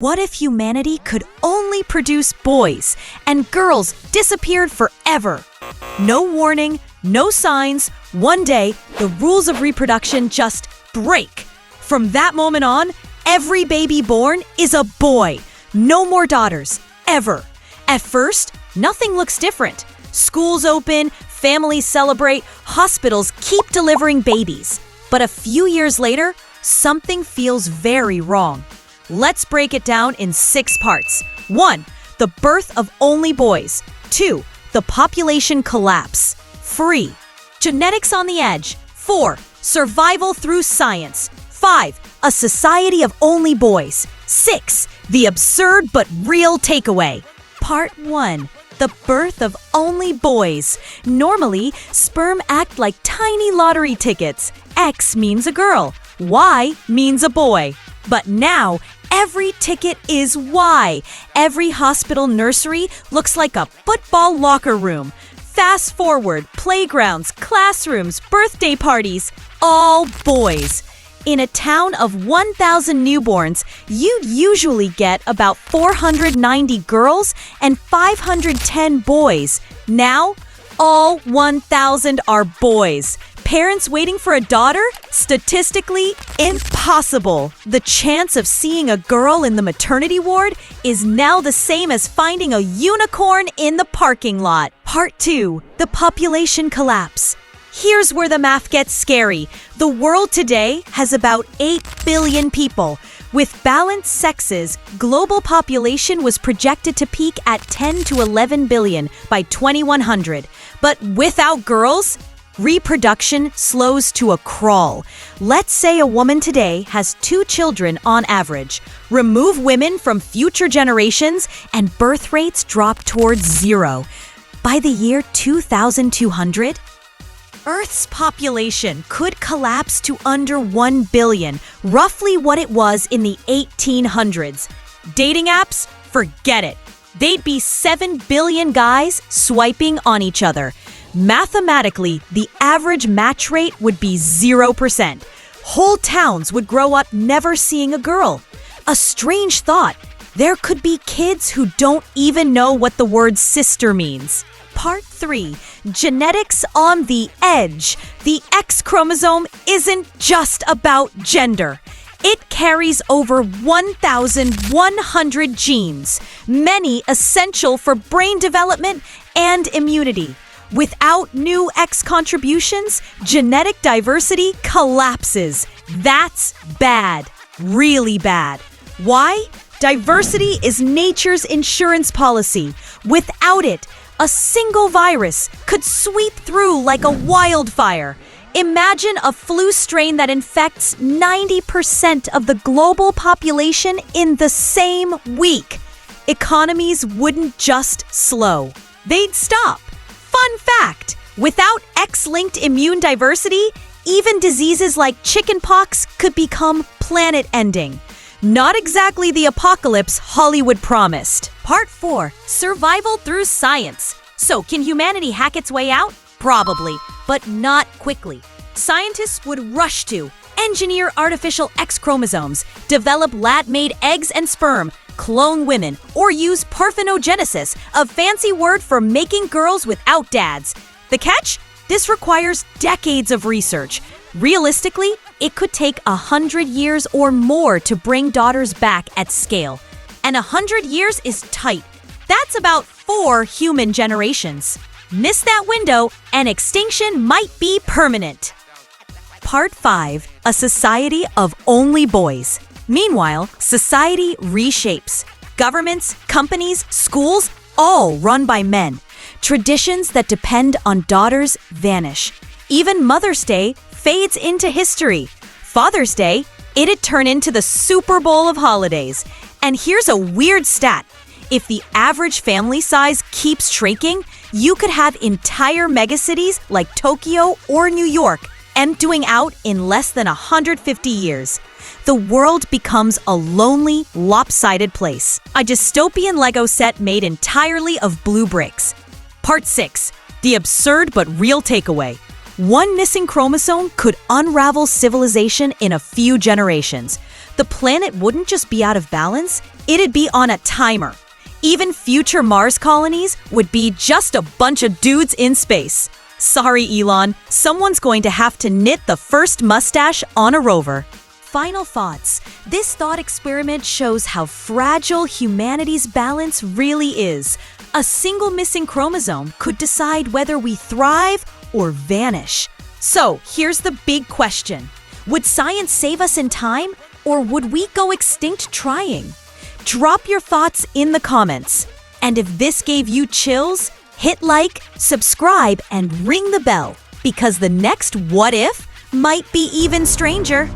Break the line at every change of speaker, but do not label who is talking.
What if humanity could only produce boys and girls disappeared forever? No warning, no signs. One day, the rules of reproduction just break. From that moment on, every baby born is a boy. No more daughters, ever. At first, nothing looks different. Schools open, families celebrate, hospitals keep delivering babies. But a few years later, something feels very wrong. Let's break it down in 6 parts. 1. The birth of only boys. 2. The population collapse. 3. Genetics on the edge. 4. Survival through science. 5. A society of only boys. 6. The absurd but real takeaway. Part 1. The birth of only boys. Normally, sperm act like tiny lottery tickets. X means a girl. Y means a boy. But now, every ticket is Y. Every hospital nursery looks like a football locker room. Fast forward, playgrounds, classrooms, birthday parties, all boys. In a town of 1,000 newborns, you'd usually get about 490 girls and 510 boys. Now, all 1,000 are boys. Parents waiting for a daughter? Statistically, impossible. The chance of seeing a girl in the maternity ward is now the same as finding a unicorn in the parking lot. Part 2. The population collapse. Here's where the math gets scary. The world today has about 8 billion people. With balanced sexes, global population was projected to peak at 10 to 11 billion by 2100. But without girls, reproduction slows to a crawl. Let's say a woman today has 2 children on average. Remove women from future generations and birth rates drop towards 0. By the year 2200, Earth's population could collapse to under 1 billion, roughly what it was in the 1800s. Dating apps? Forget it. They'd be 7 billion guys swiping on each other. Mathematically, the average match rate would be 0%. Whole towns would grow up never seeing a girl. A strange thought. There could be kids who don't even know what the word sister means. Part 3. Genetics on the edge. The X chromosome isn't just about gender. It carries over 1,100 genes, many essential for brain development and immunity. Without new X contributions, genetic diversity collapses. That's bad. Really bad. Why? Diversity is nature's insurance policy. Without it, a single virus could sweep through like a wildfire. Imagine a flu strain that infects 90% of the global population in the same week. Economies wouldn't just slow. They'd stop. Fun fact, without X-linked immune diversity, even diseases like chickenpox could become planet-ending. Not exactly the apocalypse Hollywood promised. Part 4. Survival through science. So, can humanity hack its way out? Probably, but not quickly. Scientists would rush to engineer artificial X chromosomes, develop lab-made eggs and sperm, clone women, or use parthenogenesis, a fancy word for making girls without dads. The catch? This requires decades of research. Realistically, it could take 100 years or more to bring daughters back at scale. And 100 years is tight. That's about 4 human generations. Miss that window, and extinction might be permanent. Part 5. A society of only boys. Meanwhile, society reshapes. Governments, companies, schools, all run by men. Traditions that depend on daughters vanish. Even Mother's Day fades into history. Father's Day, it'd turn into the Super Bowl of holidays. And here's a weird stat. If the average family size keeps shrinking, you could have entire megacities like Tokyo or New York emptying out in less than 150 years. The world becomes a lonely, lopsided place. A dystopian Lego set made entirely of blue bricks. Part 6. The absurd but real takeaway. One missing chromosome could unravel civilization in a few generations. the planet wouldn't just be out of balance, it'd be on a timer. Even future Mars colonies would be just a bunch of dudes in space. Sorry, Elon, someone's going to have to knit the first mustache on a rover. Final thoughts. This thought experiment shows how fragile humanity's balance really is. A single missing chromosome could decide whether we thrive or vanish. So, here's the big question. Would science save us in time, or would we go extinct trying? Drop your thoughts in the comments. And if this gave you chills, hit like, subscribe, and ring the bell, because the next What If might be even stranger.